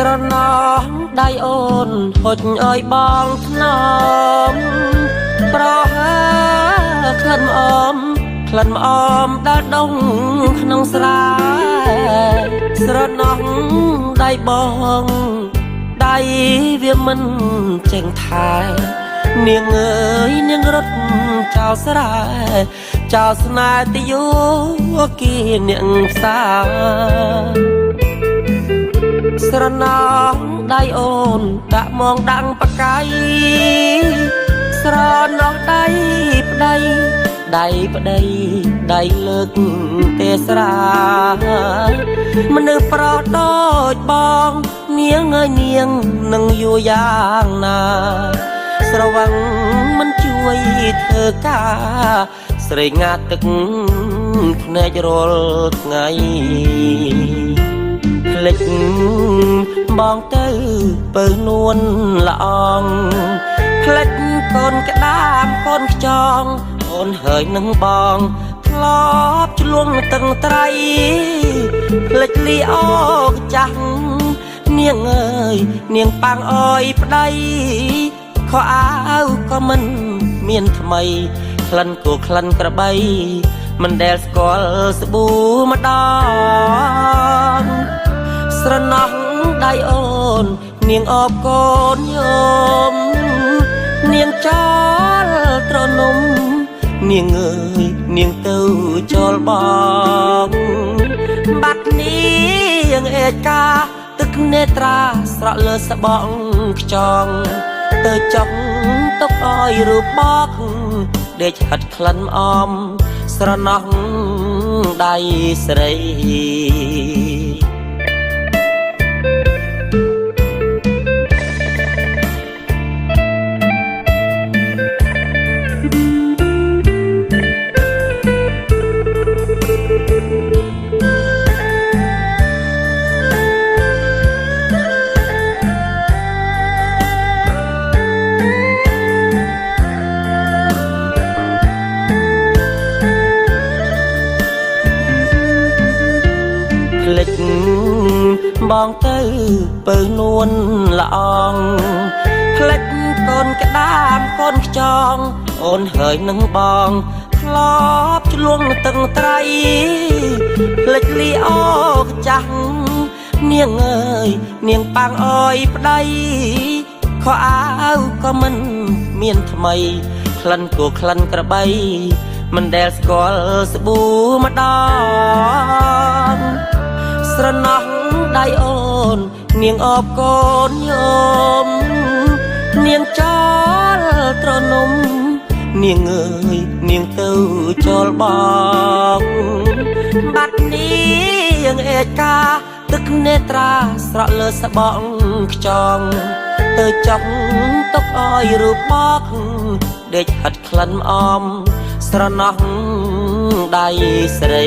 ស្រណោះដៃអូនហុចអើយបងថ្នមប្រហើក្លិនអមក្លិនអមដែលដងក្នុងស្រែស្រណោះដៃបងដៃវាមិនចេញថែនាងអើយនាងរត់ចោលស្រែចោលស្នេហ៍ទីយោគីនាងផ្សាស្រណោះដៃអូនដាក់មងដាំងបកាយស្រណោះដៃប្តីដៃប្តីដៃលើកទេស្រាមនុស្សប្រុសដូចបងនាងអើយនាងនឹងយូរយ៉ាងណាស្រវឹងមិនជួយធ្វើការស្រេកងាត់ទឹកភ្នែករាល់ថ្ងៃភ្លេចបងទៅពើនួនល្អងភ្លេចកូនក្តាមកូនខ្ចងអូនហើយនឹងបងធ្លាប់ឆ្លងតឹងត្រៃភ្លេចលីអូចាស់នាងអើយនាងប៉ាំងអើយប្តីខោអាវក៏មិនមានថ្មីក្លិនគោក្លិនក្របីមិនដែលស្គាល់ស្ប៊ូម្ដងស្រណោះដៃអូននាងអបកូនញោមនាងចោលត្រនំនាងអើយនាងទៅចោលបងបាត់នាងអេកាទឹកនេត្រាស្រក់លើស្បង់ខ្ចង់ទៅចង់ទុកឲ្យរូបបកដេកហិតក្លិនអមស្រណោះដៃស្រីភ្លេចបងទៅពើនួនល្អងភ្លេចកូនក្តាមកូនខ្ចងអូនហើយនឹងបងធ្លាប់ឆ្លងតឹងត្រៃភ្លេចលីអូចាស់នាងអើយនាងប៉ាំងអើយប្តីខោអាវក៏មិនមានថ្មីក្លិនគោក្លិនក្របីមិនដែលស្គាល់ស្ប៊ូម្ដងស្រណោះដៃអូននាងអបកូនញោមនាងចោលត្រនំនាងអើយនាងទៅចោលបងបាត់នាងអេកាទឹកនេត្រាស្រក់លើស្បង់ខ្ចង់ទៅចង់ទុកឲ្យរូបបកដេកហិតក្លិនអមស្រណោះដៃស្រី